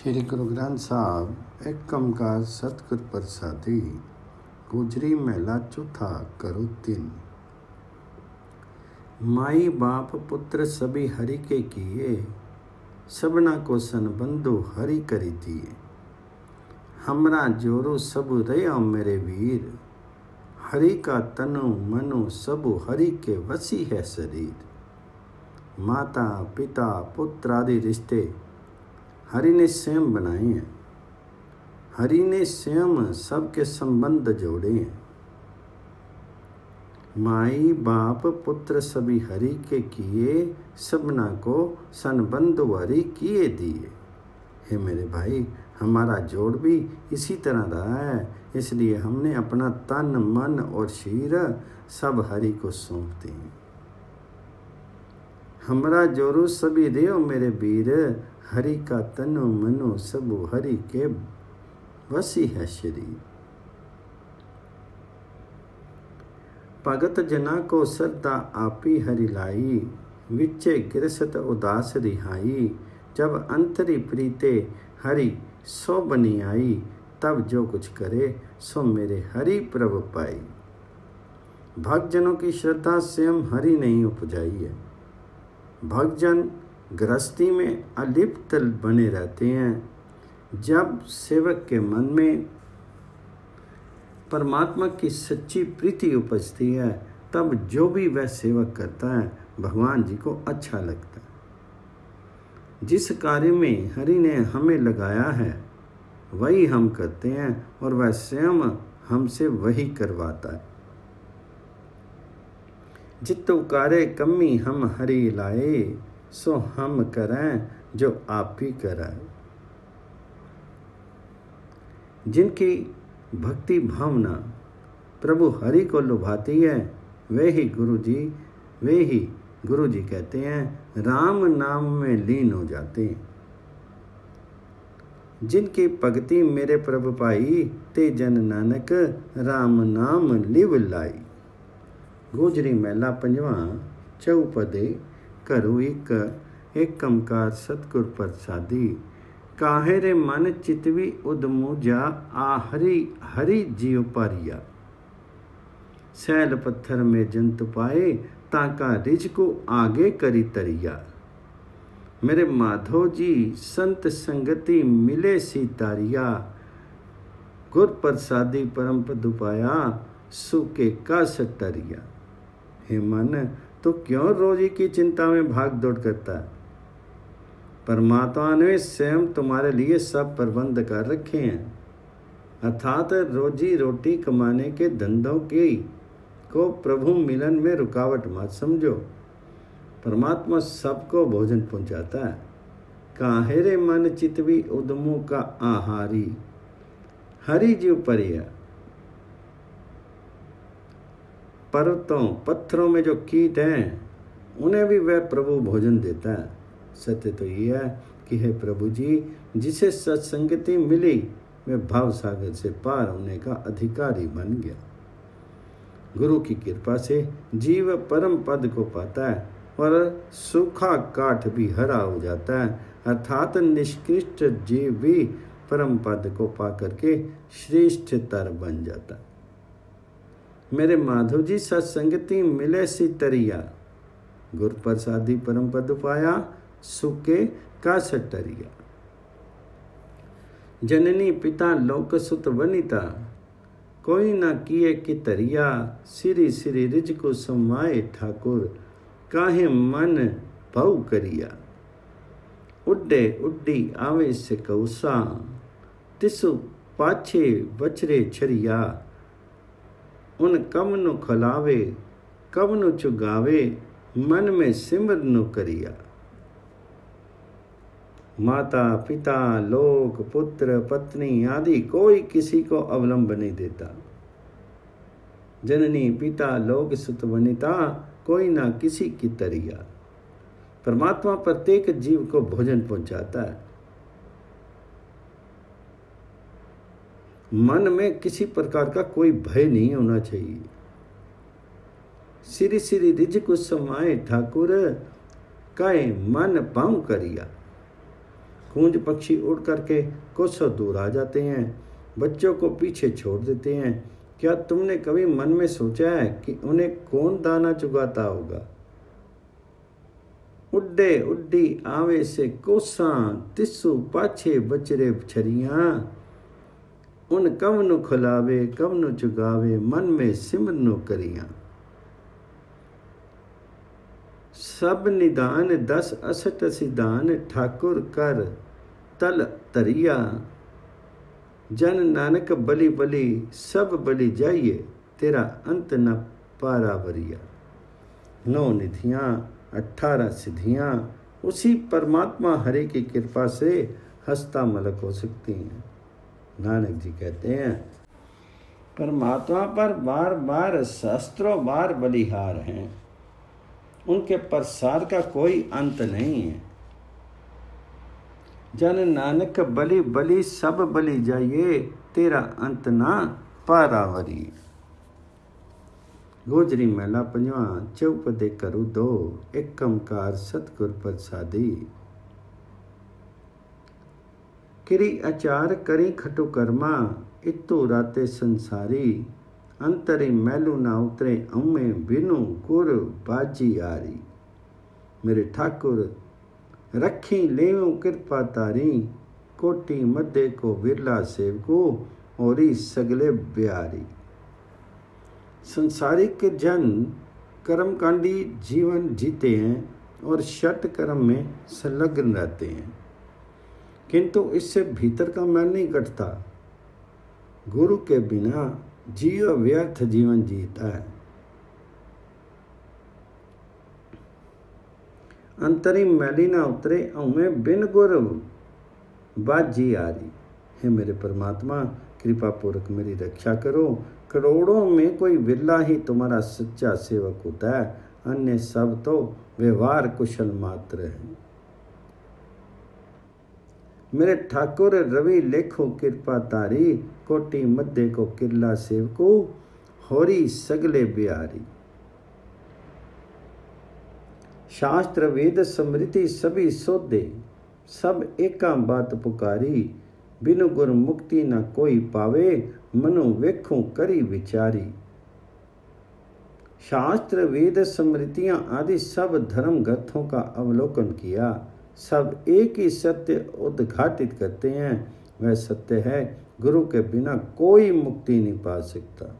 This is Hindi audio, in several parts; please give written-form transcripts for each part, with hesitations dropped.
श्री गुरु ग्रंथ साहब एक कमकार सतगुर प्रसादी गुजरी महला चौथा करो 3। माई बाप पुत्र सभी हरि के किए, सबना को सन बंधु हरि करी दिए। हमरा जोरो सब रया मेरे वीर, हरि का तनु मनु सब हरि के वसी है शरीर। माता पिता पुत्र आदि रिश्ते हरि ने स्वयं बनाए हैं, हरि ने स्वयं सबके संबंध जोड़े हैं। माई बाप पुत्र सभी हरि के किए, सबना को संबंध हरि किए दिए। हे मेरे भाई, हमारा जोड़ भी इसी तरह रहा है, इसलिए हमने अपना तन मन और शरीर सब हरि को सौंप दिए। हमरा जोरू सभी रेव मेरे वीर, हरि का तनु मनु सब हरि के वसी है शरीर। भगत जना को श्रद्धा आपी हरि लाई, विचे गिरसत उदास रिहाई। जब अंतरी प्रीते हरि सो बनी आई, तब जो कुछ करे सो मेरे हरि प्रभु पाई। भक्तजनों की श्रद्धा स्वयं हरि नहीं उपजाई है। भक्तजन गृहस्थी में अलिप्त बने रहते हैं। जब सेवक के मन में परमात्मा की सच्ची प्रीति उपजती है, तब जो भी वह सेवक करता है भगवान जी को अच्छा लगता है। जिस कार्य में हरि ने हमें लगाया है वही हम करते हैं, और वह स्वयं हमसे वही करवाता है। जित उकारे कमी हम हरि लाए, सो हम करें जो आप ही कराए। जिनकी भक्ति भावना प्रभु हरि को लुभाती है, वे ही गुरु जी कहते हैं राम नाम में लीन हो जाते हैं। जिनकी भक्ति मेरे प्रभु पाई, ते जन नानक राम नाम लिव लाई। गुजरी महला 5 चौपदे करो एक कमकार सतगुर प्रसादी। काहे रे मन चितवी उदमूजा, आ हरि हरि जीव पारिया। सैल पत्थर में जंतु पाए, ताका रिज को आगे करी तरिया। मेरे माधो जी संत संगति मिले सीतारिया। गुर प्रसादी परम पद पाया, सुके का सटरिया। हे मन, तो क्यों रोजी की चिंता में भाग दौड़ करता है? परमात्मा ने स्वयं तुम्हारे लिए सब प्रबंध कर रखे हैं। अर्थात रोजी रोटी कमाने के धंधों की को प्रभु मिलन में रुकावट मत समझो। परमात्मा सबको भोजन पहुंचाता है। काहे रे मन चितवी उदमों का आहारी, हरि जीव परिया। पर्वतों पत्थरों में जो कीट हैं, उन्हें भी वह प्रभु भोजन देता है। सत्य तो ये है कि हे प्रभु जी, जिसे सत्संगति मिली वह भाव सागर से पार होने का अधिकारी बन गया। गुरु की कृपा से जीव परम पद को पाता है, और सूखा काठ भी हरा हो जाता है। अर्थात निष्कृष्ट जीव भी परम पद को पा करके श्रेष्ठतर बन जाता है। मेरे माधव जी सत्संगति मिले सी तरिया। गुर प्रसादी परम पद पाया, सुके का सटरिया। जननी पिता लोक सुत वनिता, कोई ना किए कि तरिया। सिरी सिरी रिज को समाए ठाकुर, काहे मन भव करिया। उड्डे उड्डी आवे से कौसा, तिसु पाछे बचरे छरिया। उन कमनु खलावे कमनु चुगावे, मन में सिमरनु करिया। माता पिता लोक पुत्र पत्नी आदि कोई किसी को अवलंब नहीं देता। जननी पिता लोक सुत वनिता, कोई ना किसी की तरिया। परमात्मा प्रत्येक जीव को भोजन पहुंचाता है। मन में किसी प्रकार का कोई भय नहीं होना चाहिए। सिरी सिरी रिज को समाए ठाकुर, काहे मन पाऊं करिया। कूंज पक्षी उड़ करके कोसों दूर आ जाते हैं, बच्चों को पीछे छोड़ देते हैं। क्या तुमने कभी मन में सोचा है कि उन्हें कौन दाना चुगाता होगा? उड्डे उड्डी आवे से कोसां, तिस्सू पाछे बचरे छरियां। उन कवनु खुलावे कवनु चुगावे, मन में सिमरनु करियां। सब निदान 10 असठ सिदान, ठाकुर कर तल तरिया। जन नानक बलि बलि सब बलि जाइए, तेरा अंत न पारावरिया। 9 निधियाँ 18 सिद्धियाँ उसी परमात्मा हरि की कृपा से हस्ता मलक हो सकती हैं। नानक जी कहते हैं, परमात्मा पर बार बार सहस्त्रों बार बलिहार हैं, उनके प्रसार का कोई अंत नहीं है। जन नानक बलि बलि सब बलि जाइए, तेरा अंत ना पारावरी। गोजरी महला पंजवा चौपदे करू दो, एक ओंकार सतगुर प्रसादी। किरी आचार करी खटु कर्मा, इतु राते संसारी। अंतरी मैलू ना उतरे अम्मे, बिनु गुर बाजी आरी। मेरे ठाकुर रखी लेवों कृपा तारी, कोटि मध्य को विरला सेवको, औरी सगले ब्यारी। संसारिक जन कर्मकांडी जीवन जीते हैं और षट कर्म में संलग्न रहते हैं, किंतु इससे भीतर का मैल नहीं घटता। गुरु के बिना जीव व्यर्थ जीवन जीता है। अंतरी मैली ना उतरे औमे, बिन गुर बाजी आरी। हे मेरे परमात्मा, कृपा पूर्वक मेरी रक्षा करो। करोड़ों में कोई विरला ही तुम्हारा सच्चा सेवक होता है, अन्य सब तो व्यवहार कुशल मात्र है। मेरे ठाकुर रवि लेखो कृपा तारी, कोटि मध्य को किरला सेवको, होरी सगले बिहारी। शास्त्र वेद स्मृति सभी सोधे, सब एका बात पुकारी। बिनु गुर मुक्ति न कोई पावे, मनु वेखों करी विचारी। शास्त्र वेद स्मृतियां आदि सब धर्म ग्रंथों का अवलोकन किया, सब एक ही सत्य उद्घाटित करते हैं। वह सत्य है, गुरु के बिना कोई मुक्ति नहीं पा सकता।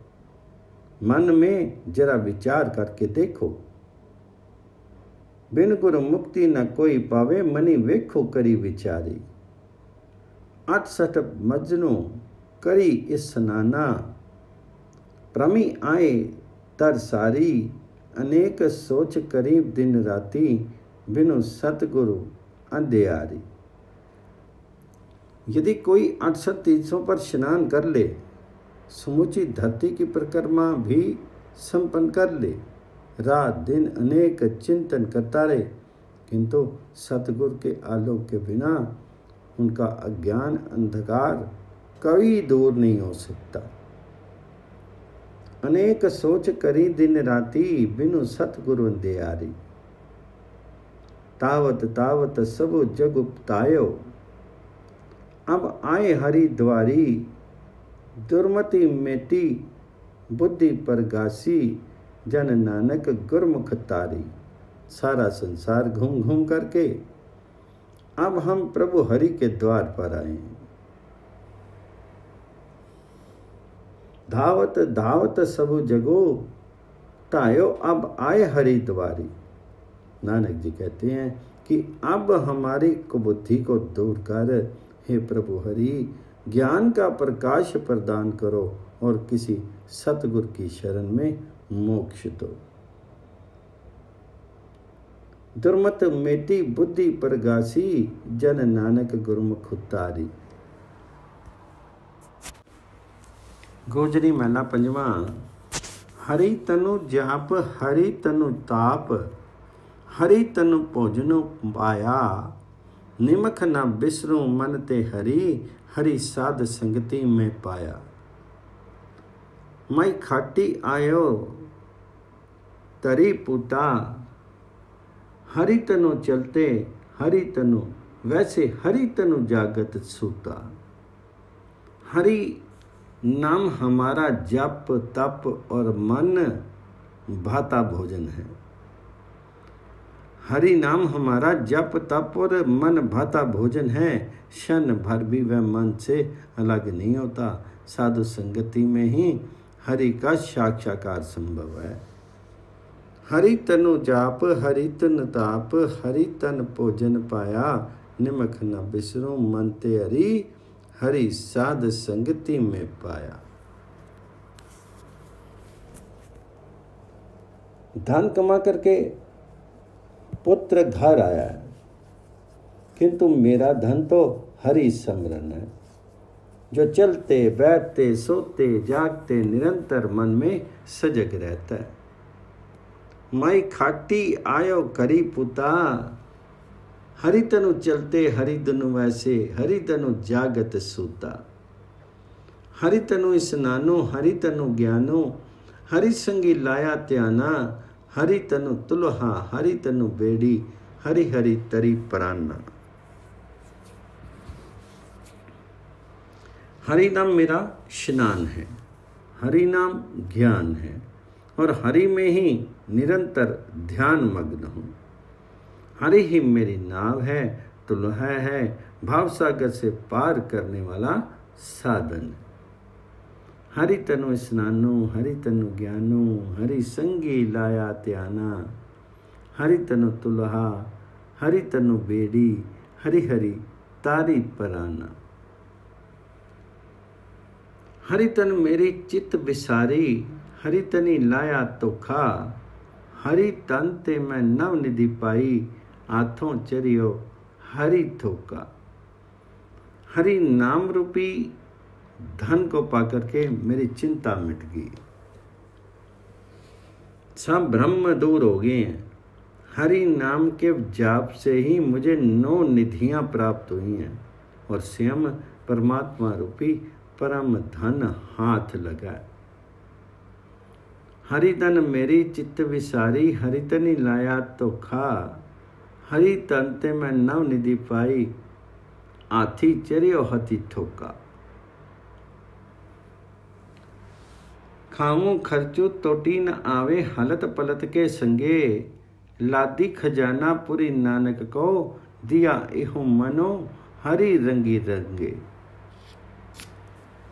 मन में जरा विचार करके देखो। बिन गुरु मुक्ति न कोई पावे, मनि वेखो करी विचारी। 68 मजनू करी स्नाना, प्रमी आए तरसारी। अनेक सोच करी दिन राती, बिनु सतगुरु अंधियारी। यदि कोई 68 तीर्थों पर स्नान कर ले, समुची धरती की परिक्रमा भी संपन्न कर ले, रात दिन अनेक चिंतन करता रहे, किंतु सतगुरु के आलोक के बिना उनका अज्ञान अंधकार कभी दूर नहीं हो सकता। अनेक सोच करी दिन राती, बिनु सतगुरु अंधियारी। तावत तावत सबु जग उपतायो, अब आए हरि द्वारी। दुर्मति मेटी बुद्धि परगासी, जन नानक गुरमुख तारी। सारा संसार घूम घूम करके अब हम प्रभु हरि के द्वार पर आए हैं। धावत धावत सबु जगो, तायो अब आए हरि द्वारी। नानक जी कहते हैं कि अब हमारी कुबुद्धि को दूर कर, हे प्रभु हरि, ज्ञान का प्रकाश प्रदान करो और किसी सतगुरु की शरण में मोक्ष दो। दुर्मत मेटी बुद्धि परगासी, जन नानक गुरमुख उतारी। गोजरी महला पंजवा। हरि तनु जाप हरि तनु ताप, हरि तनु भोजनो पाया। निमख न बिसरू मन ते हरि, हरि साध संगति में पाया। मैं खाटी आयो तरी पुटा, हरि तनु चलते हरि तनु वैसे हरि तनु जागत सूता। हरि नाम हमारा जप तप और मन भाता भोजन है। हरि नाम हमारा जप तप और मन भाता भोजन है। क्षण भर भी वह मन से अलग नहीं होता। साधु संगति में ही हरि का साक्षात्कार संभव है। हरि तनु जाप हरि तन ताप, हरि तन भोजन पाया, निमख न बिसरो मन ते हरि, हरि साध संगति में पाया। धन कमा करके पुत्र घर आया है, किंतु मेरा धन तो हरि स्मरण है, जो चलते बैठते सोते जागते निरंतर मन में सजग रहता है। माई खाटी आयो करी पुता, हरि तनु चलते हरि तनु वैसे, हरि तनु जागत सूता। हरि तनु स्नानो हरि तनु ज्ञानो, हरि संगी लाया त्याना, हरि तनु तुलहा हरि तनु बेड़ी, हरि हरि तरी पराना। हरि नाम मेरा स्नान है, हरि नाम ज्ञान है, और हरि में ही निरंतर ध्यान मग्न हूँ। हरि ही मेरी नाव है, तुलहा है, भावसागर से पार करने वाला साधन। हरि तनु स्नानो हरि तनु ज्ञानो, हरि संगी लाया त्याना, हरि तनु तुलहा हरि तनु बेड़ी, हरि हरि तारी पराना। हरि तन मेरी चित बिसारी, हरि तनी लाया तो खा, हरि तन ते मैं नव निधि पाई, आथों चरियो हरि थोका। हरि नाम रूपी धन को पाकर के मेरी चिंता मिट गई, सब ब्रह्म दूर हो गए हैं। हरि नाम के जाप से ही मुझे 9 निधियां प्राप्त हुई हैं, और स्वयं परमात्मा रूपी परम धन हाथ लगा। हरि तन मेरी चित्त विसारी, हरि तनी लाया तो खा, हरि तन ते मैं नव निधि पाई, आथी चरियो हथी ठोका। खाऊं खर्चू तोटी न आवे, हलत पलत के संगे, लादी खजाना पुरी नानक को, दिया इहु मनो हरि रंगी रंगे।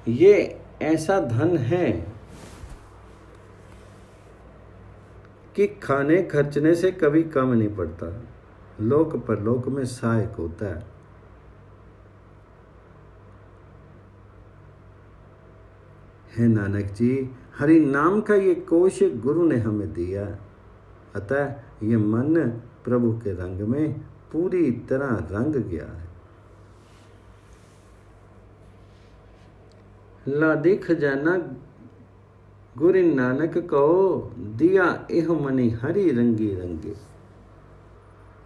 ये ऐसा धन है कि खाने खर्चने से कभी कम नहीं पड़ता, लोक परलोक में सहायक होता है। हे नानक जी, हरि नाम का ये कोश गुरु ने हमें दिया, अतः ये मन प्रभु के रंग में पूरी तरह रंग गया है। लादी खजाना गुरु नानक को, दिया एह मनी हरि रंगी रंगे।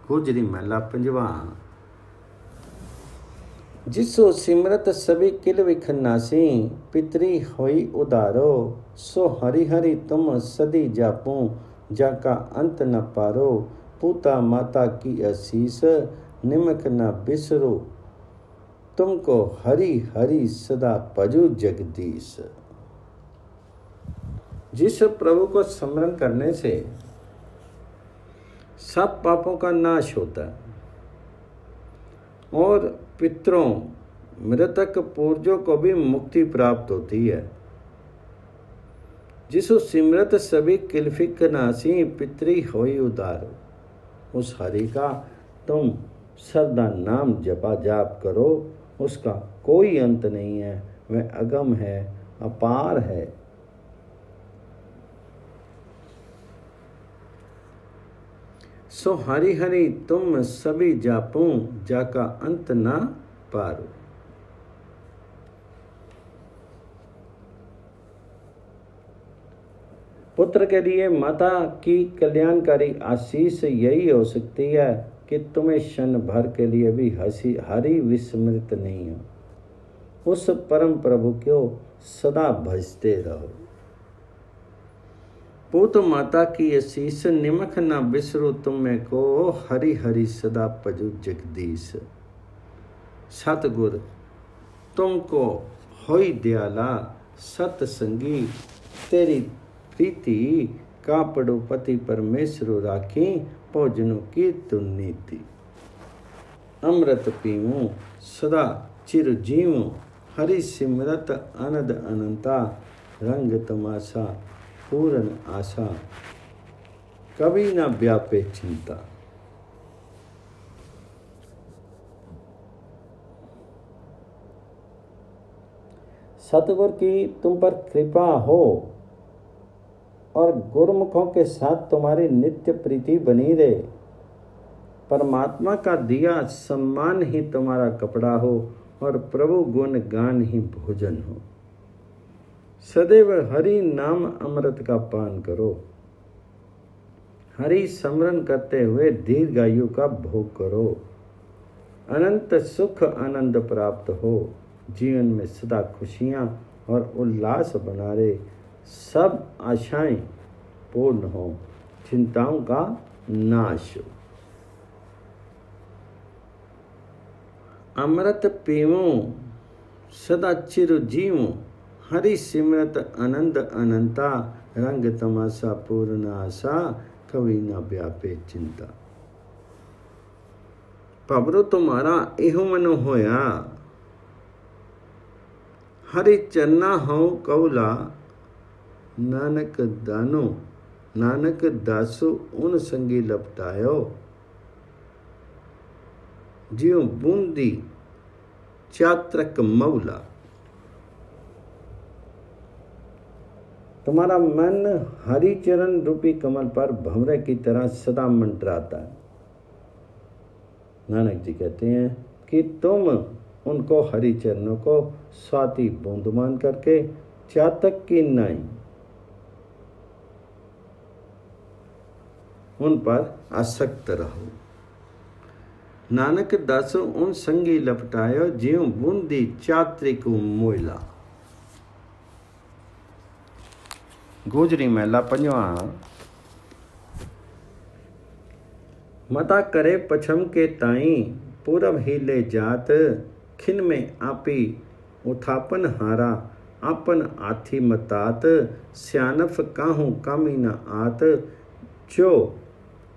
गुजरी महला पंजवा। जिसो सिमरत सभी किल विखनासी, पितरी होई उदारो, सो हरि हरि तुम सदी जापो, जाका अंत न पारो। पूता माता की आशीष, निमक न बिसरो, तुमको हरि हरि सदा भजो जगदीश। जिस प्रभु को स्मरण करने से सब पापों का नाश होता है, और पितरों मृतक पूर्वजों को भी मुक्ति प्राप्त होती है। जिसो सिमरत सभी किलफिक नासी, पितरी होई उदारो। उस हरि का तुम सदा नाम जपा जाप करो, उसका कोई अंत नहीं है, वह अगम है, अपार है। सो हरि हरि तुम सभी जापो, जाका अंत ना पारो। पुत्र के लिए माता की कल्याणकारी आशीष यही हो सकती है कि तुम्हें क्षण भर के लिए भी हरि विस्मृत नहीं हो। उस परम प्रभु को सदा भजते रहो। पूत माता की आशीष, निमख न बिसरो तुम्हें को, हरि हरि सदा भजो जगदीश। सतगुर तुमको होई दयाला, सतसंगी तेरी प्रीति, कापड़ो पति परमेश्वरो राखी, भोजनों की दुर्नीति। अमृत पीऊं सदा चिर जीवूं, हरि सिमरत आनंद अनंता, रंग तमाशा पूर्ण आशा, कभी न व्यापे चिंता। सतगुर की तुम पर कृपा हो और गुरुमुखों के साथ तुम्हारी नित्य प्रीति बनी रहे। परमात्मा का दिया सम्मान ही तुम्हारा कपड़ा हो और प्रभु गुण गान ही भोजन हो। सदैव हरि नाम अमृत का पान करो, हरि स्मरण करते हुए दीर्घायु का भोग करो। अनंत सुख आनंद प्राप्त हो, जीवन में सदा खुशियां और उल्लास बना रहे। सब आशाएं पूर्ण हो, चिंताओं का नाश हो। अमृत पीऊं सदा चिर जीवूं, हरि सिमरत आनंद अनंता, रंग तमाशा पूर्ण आशा, कभी न व्यापे चिंता। भबरो तुम्हारा एहो मनो होया, हरि चरना हो कौला, नानक दानो नानक दासो उन संगी लपटायो। ज्यों बूंदी चात्रक मौला। तुम्हारा मन हरिचरण रूपी कमल पर भंवरे की तरह सदा मंडराता है। नानक जी कहते हैं कि तुम उनको हरिचरणों को स्वाति बूंद मान करके चातक की नाई उन पर आसक्त रहो। नानक दासो उन संगी लपटायो, ज्यों बूंदी चात्री को मोयला। गोजरी महला पंजवा। मता करे पछम के ताई, पूरब हिले जात, खिन में आपी उठापन हारा, आपन आथी मतात, स्यानफ काहू कामी न आत, जो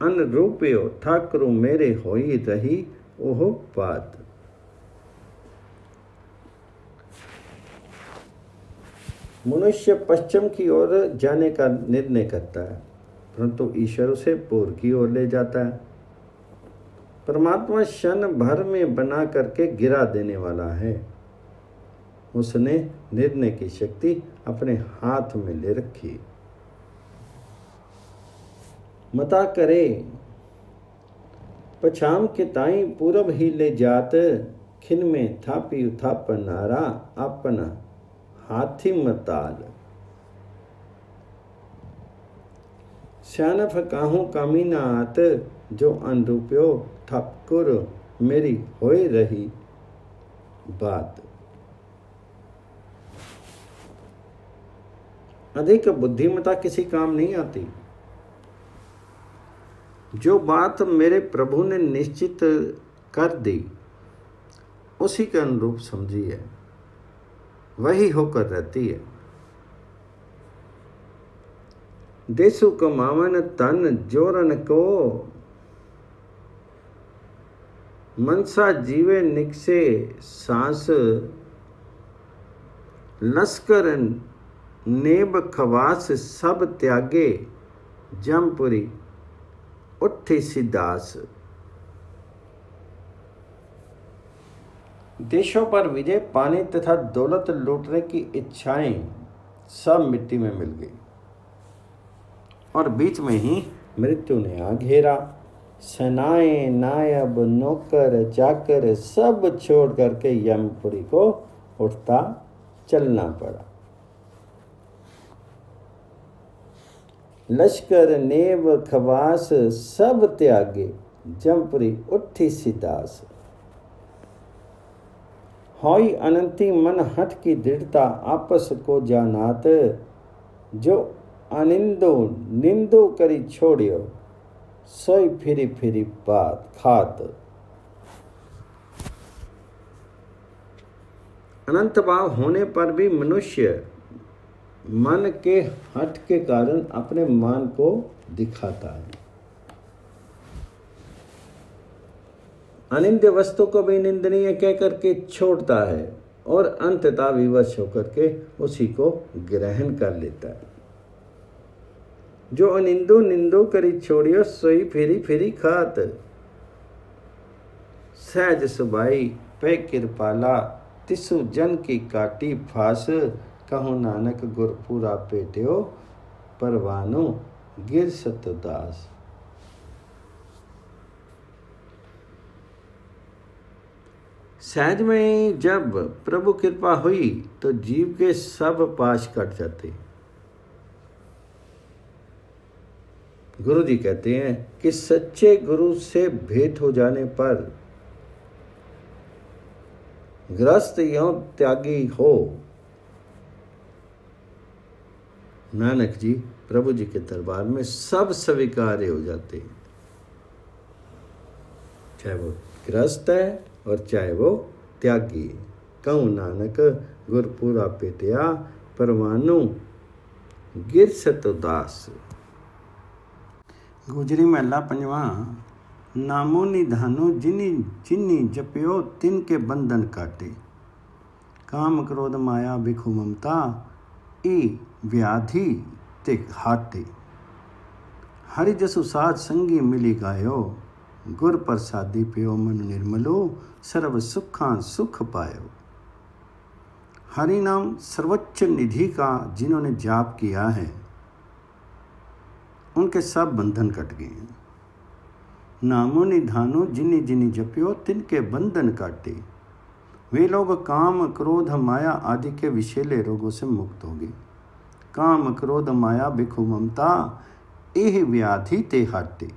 अन रूपयो ठाकुरु मेरे होई रही ओह बात। मनुष्य पश्चिम की ओर जाने का निर्णय करता है, परंतु ईश्वर उसे पूर्व की ओर ले जाता है। परमात्मा क्षण भर में बना करके गिरा देने वाला है। उसने निर्णय की शक्ति अपने हाथ में ले रखी। मता करे पछाम के ताई, पूरब ही ले जात, खिन में थापी उथापन नारा, अपना हाथी मताल। श्यानफ काहू कामी न आत, जो अनरूप्यो ठाकुर मेरी होए रही बात। अधिक बुद्धिमता किसी काम नहीं आती। जो बात मेरे प्रभु ने निश्चित कर दी, उसी के अनुरूप समझी है, वही होकर रहती है। देसु कमावन तन जोरन को, मनसा जीवे निकसे सांस, लश्कर नेब खवास सब त्यागे, जमपुरी उठी सिदास। देशों पर विजय पाने तथा दौलत लूटने की इच्छाएं सब मिट्टी में मिल गई और बीच में ही मृत्यु ने आ घेरा। सेनाएं नायब नौकर चाकर सब छोड़ करके यमपुरी को उठता चलना पड़ा। लश्कर नेब खवास सब त्यागे, जमपुरी उठी सिदास। होई अनंती मन हठ की दृढ़ता, आपस को जानात, जो अनिंदो निंदो करी छोड़ियो, सोई फिरी फिरी बात खात। अनंत भाव होने पर भी मनुष्य मन के हठ के कारण अपने मान को दिखाता है। अनिंद्य वस्तु को भी निंदनीय कह करके छोड़ता है और अंततः विवश होकर के उसी को ग्रहण कर लेता है। जो अनिंदु निंदु करी छोड़ियो सोई फेरी फेरी खात। सहज सुबाई पे कृपाला तिसु जन की काटी फास। कहूँ नानक गुरपुरा पेट्यो परवानो गिर सतदास। सहज में जब प्रभु कृपा हुई तो जीव के सब पाश कट जाते। गुरु जी कहते हैं कि सच्चे गुरु से भेंट हो जाने पर ग्रस्त यों त्यागी हो। नानक जी प्रभु जी के दरबार में सब स्वीकार्य हो जाते हैं, चाहे वो ग्रस्त है और चाहे वो त्यागी। कहूँ नानक गुरपुरा पेटिया परवानु गिर सतदास। गुजरी महला पंजवा। नामो निधानो जिनी जिनी जपियो तिन के बंधन काटे। काम क्रोध माया बिखु ममता ई व्याधि ते हाटे। हरि जसु साध संगी मिली गायो। गुर प्रसादी पियो मन निर्मलो सर्व सुखां सुख पायो। हरि नाम सर्वोच्च निधि का जिन्होंने जाप किया है उनके सब बंधन कट गए। नामो निधानो जिनी जिनी जपियो तिनके बंधन काटे। वे लोग काम क्रोध माया आदि के विषैले रोगों से मुक्त होंगे। काम क्रोध माया बिखु ममता एह व्याधि ते हाटे।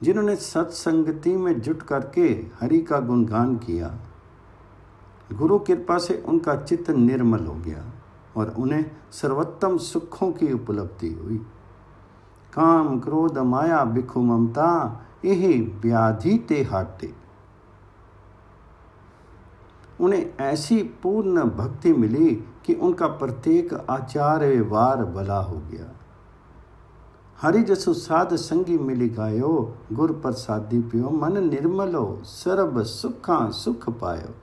जिन्होंने सत्संगति में जुट करके हरि का गुणगान किया, गुरु कृपा से उनका चित्त निर्मल हो गया और उन्हें सर्वोत्तम सुखों की उपलब्धि हुई। काम क्रोध माया बिखु ममता यही व्याधि ते हाटे। उन्हें ऐसी पूर्ण भक्ति मिली कि उनका प्रत्येक आचार व्यवहार भला हो गया। हरि जसु साध संगी मिली गायो। गुर प्रसादी पियो मन निर्मलो सर्व सुखां सुख पायो।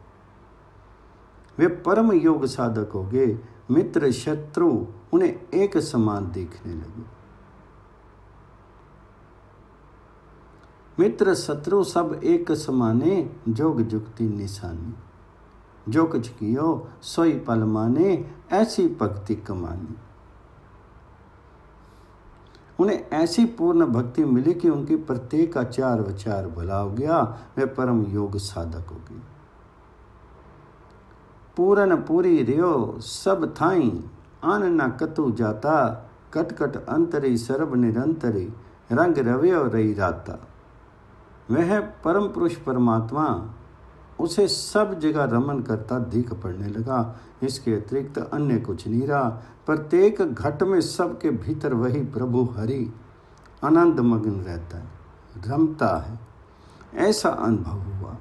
वे परम योग साधक हो गए। मित्र शत्रु उन्हें एक समान दिखने लगे। मित्र शत्रु सब एक समाने जोग जुक्ति निशानी। जो कुछ कियो सोई पल माने ऐसी भक्ति कमानी। उन्हें ऐसी पूर्ण भक्ति मिली कि उनकी प्रत्येक आचार विचार भला हो गया। वे परम योग साधक हो गए। पूरन पूरी रियो सब थाई आन न कतु जाता। कट कट अंतरी सर्व निरंतरी रंग रव्यो रही राता। वह परम पुरुष परमात्मा उसे सब जगह रमन करता दिख पड़ने लगा। इसके अतिरिक्त अन्य कुछ नहीं रहा। प्रत्येक घट में सबके भीतर वही प्रभु हरि आनंद मग्न रहता है, रमता है। ऐसा अनुभव हुआ।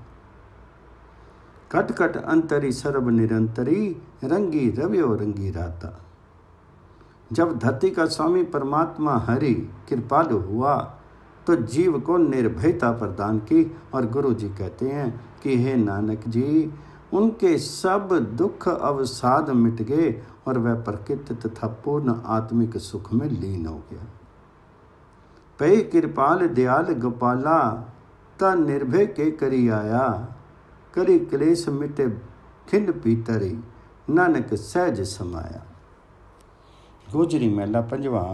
कट कट अंतरी सर्व निरंतरी रंगी रव्यो रंगी राता। जब धरती का स्वामी परमात्मा हरि कृपालु हुआ तो जीव को निर्भयता प्रदान की और गुरु जी कहते हैं कि हे नानक जी, उनके सब दुख अवसाद मिट गए और वह प्रकृति तथा पूर्ण आत्मिक सुख में लीन हो गया। पै कृपाल दयाल गोपाला ता निर्भय के करी आया। करी क्लेश मिटे खिंड पीतरी नानक सहज समाया। गोजरी महला पंजवा।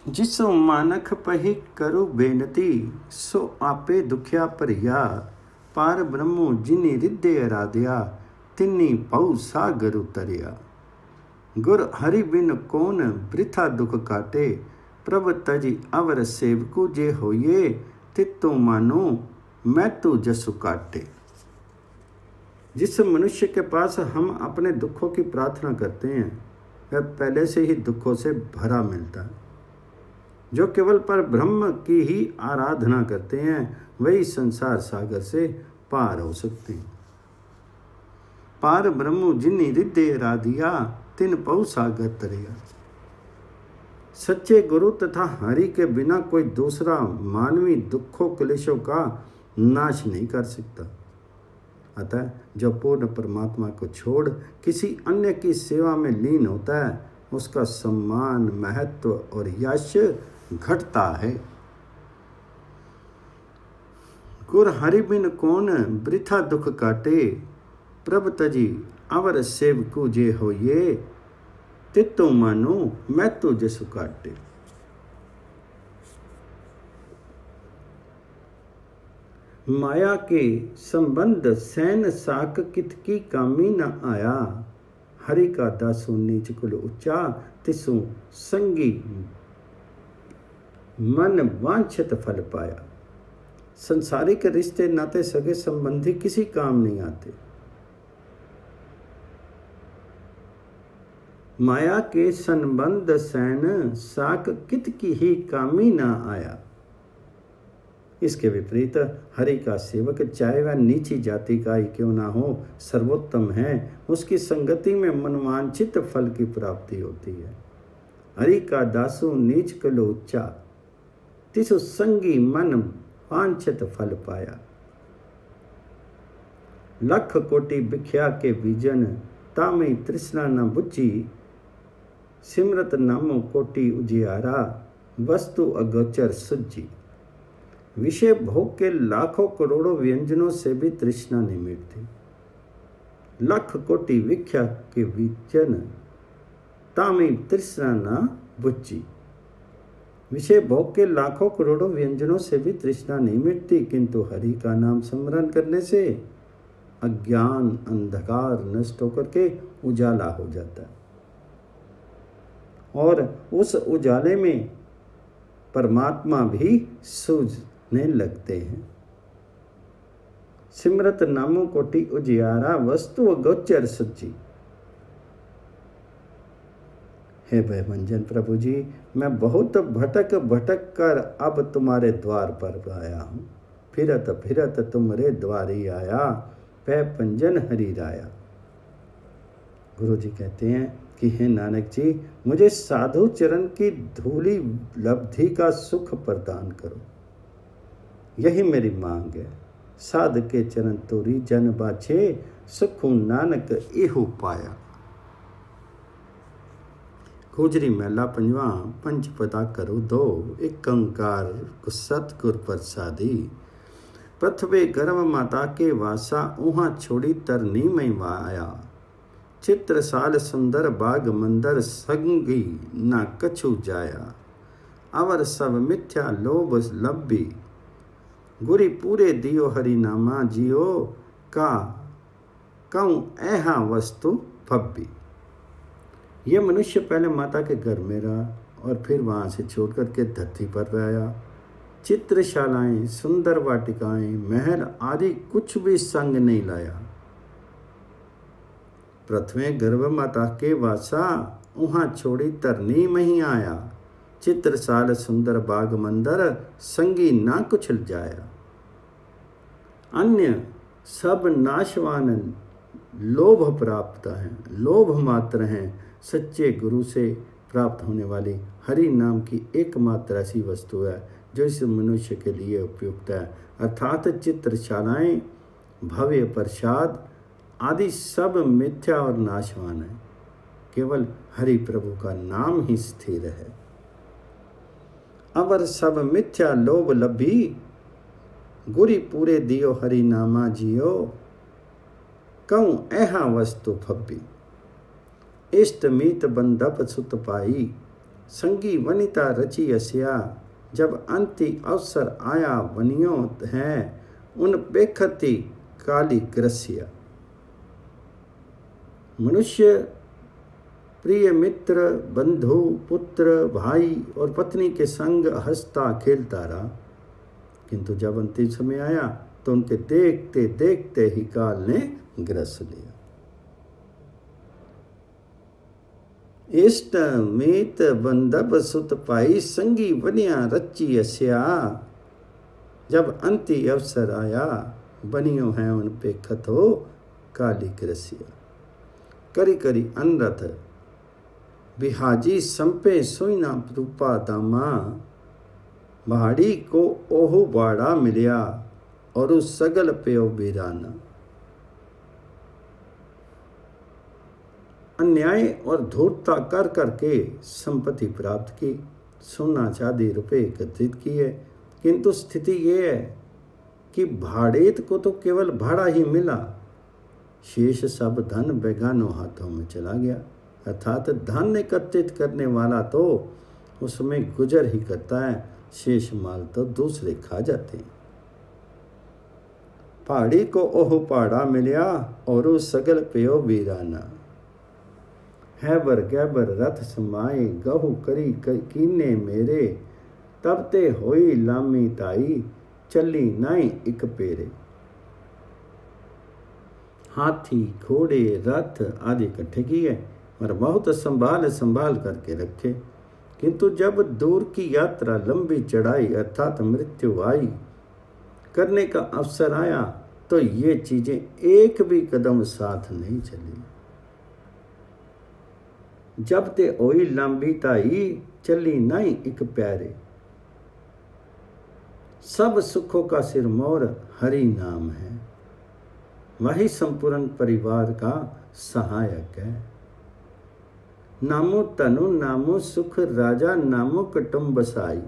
जिसो मानख पही करु बेनती सो आपे दुखिया परिया। पार ब्रह्मो जिनी रिद्धे आराध्या तिन्नी पौ सागर उतरिया। गुर हरि बिन कौन वृथा दुख काटे। प्रभ तजी अवर सेवकु जे होइए तितो मानो मैं तू जसु काटे। जिस मनुष्य के पास हम अपने दुखों की प्रार्थना करते हैं वह पहले से ही दुखों से भरा मिलता है। जो केवल पर ब्रह्म की ही आराधना करते हैं वही संसार सागर से पार हो सकते हैं। पार ब्रह्म जिन्नी हृदय राधिया तिन पहु सागर तरिया। सच्चे गुरु तथा हरि के बिना कोई दूसरा मानवी दुखों क्लेशों का नाश नहीं कर सकता। अतः जो पूर्ण परमात्मा को छोड़ किसी अन्य की सेवा में लीन होता है उसका सम्मान, महत्व और यश घटता है। गुर हरि बिन कौन वृथा दुख काटे, प्रभ तजी अवर सेवकु जे होइए, तितो मानो मैं तो जसु काटे। माया के संबंध सैन साक कित की कामी न आया, हरि का दासो नीच कुल उच्चा, तिसु संगी मन वांछित फल पाया। संसारिक रिश्ते नाते सगे संबंधी किसी काम नहीं आते। माया के संबंध सैन साक कित की ही कामी ना आया। इसके विपरीत हरि का सेवक चाहे वह नीची जाति का ही क्यों ना हो, सर्वोत्तम है। उसकी संगति में मनवांछित फल की प्राप्ति होती है। हरि का दासु नीच कलो उच्चा, तिसु संगी मन वांछित फल पाया। लख कोटि भिख्या के बीजन, तामई तृष्णा न बुझी, सिमरत नामो कोटि उजियारा, वस्तु अगोचर सुझी। विषय भोग के लाखों करोड़ों व्यंजनों से भी तृष्णा नहीं मिटती। लख कोटि भिख्या के बीजन, तामई तृष्णा न बुझी। विषय भोग के लाखों करोड़ों व्यंजनों से भी तृष्णा नहीं मिटती, किंतु हरि का नाम स्मरण करने से अज्ञान अंधकार नष्ट होकर के उजाला हो जाता है और उस उजाले में परमात्मा भी सूझने लगते हैं। सिमरत नामो कोटि उजियारा, वस्तु गोचर सच्ची। हे भयभंजन प्रभु जी, मैं बहुत भटक भटक कर अब तुम्हारे द्वार पर आया हूँ। फिरत फिरत तुम्हारे द्वारी आया, पै पंजन हरि राया। गुरु जी कहते हैं कि हे नानक जी, मुझे साधु चरण की धूली लब्धि का सुख प्रदान करो, यही मेरी मांग है। साध के चरण तोरी जन बाछे, सुखु नानक इहु पाया। गोजरी महला पंजवा, पंच पदा करो दो, एक ओंकार सतगुर प्रसादी। प्रथवे गर्भ माता के वासा, उहाँ छोड़ी तरनी में आया। चित्रसाल सुंदर बाग मंदर, संगी ना कछु जाया। अवर सब मिथ्या लोभ लब्बी, गुरी पूरे दियो हरि नामा जियो, का कहूँ ऐहा वस्तु फब्बी। ये मनुष्य पहले माता के घर में रहा और फिर वहाँ से छोड़ करके धरती पर आया। चित्रशालाएं, सुंदर वाटिकाएं, महल आदि कुछ भी संग नहीं लाया। प्रथमे गर्भ माता के वासा, उहाँ छोड़ी तरनी में ही आया। चित्रशाल सुंदर बाग मंदर, संगी ना कुछ जाया। अन्य सब नाशवान लोभ प्राप्त हैं, लोभ मात्र हैं। सच्चे गुरु से प्राप्त होने वाली हरि नाम की एकमात्र ऐसी वस्तु है जो इस मनुष्य के लिए उपयुक्त है, अर्थात चित्रशालाएं, भव्य प्रसाद आदि सब मिथ्या और नाशवान है। केवल हरि प्रभु का नाम ही स्थिर है। अवर सब मिथ्या लोभ लभी, गुरी पूरे दियो हरि नामा जियो, कहूँ ऐहा वस्तु फब्बी। इष्ट मीत बंधप सुत पाई, संगी वनिता रची अस्या। जब अंति अवसर आया वनियो है, उन बेखती काली ग्रस्या। मनुष्य प्रिय मित्र, बंधु, पुत्र, भाई और पत्नी के संग हंसता खेलता रहा, किंतु जब अंतिम समय आया तो उनके देखते देखते ही काल ने ग्रस लिया। इष्ट मीत बंधप सुत पाई, संगी बनिया रची अस्या। जब अंति अवसर आया, बनियो है उन पे खतो काली रसिया। करी करी अनरथ बिहाजी संपे सोईना रूपा दामा। भाड़ी को ओहु बाड़ा मिलिया और उस सगल प्यो बीराना। अन्याय और धूर्तता कर करके संपत्ति प्राप्त की, सोना चांदी रुपए एकत्रित किए, किंतु स्थिति ये है कि भाड़ेत को तो केवल भाड़ा ही मिला, शेष सब धन बेगानों हाथों में चला गया। अर्थात धन एकत्रित करने वाला तो उसमें गुजर ही करता है, शेष माल तो दूसरे खा जाते हैं। पहाड़ी को ओह पहाड़ा मिलिया और उस सगल प्यो वीराना। हैबर गैबर रथ समाए गहु करी कीने मेरे। तब ते होई लामी ताई चली नाई एक पेरे। हाथी घोड़े रथ आदि इकट्ठे किए और बहुत संभाल संभाल करके रखे, किंतु जब दूर की यात्रा लंबी चढ़ाई अर्थात मृत्यु आई करने का अवसर आया तो ये चीजें एक भी कदम साथ नहीं चली। जब ते ओई लंबी ताई चली नाई एक प्यारे। सब सुखों का सिरमौर हरि नाम है, वही संपूर्ण परिवार का सहायक है। नामो तनु नामो सुख राजा नामो कुटुंब बसाई।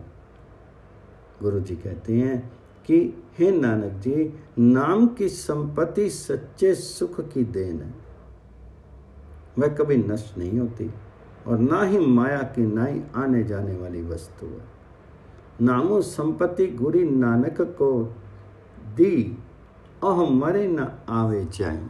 गुरु जी कहते हैं कि हे नानक जी, नाम की संपत्ति सच्चे सुख की देन है, वह कभी नष्ट नहीं होती और ना ही माया की नाई आने जाने वाली वस्तु है। नामो संपत्ति गुरु नानक को दी, अह मरे न आवे जाए।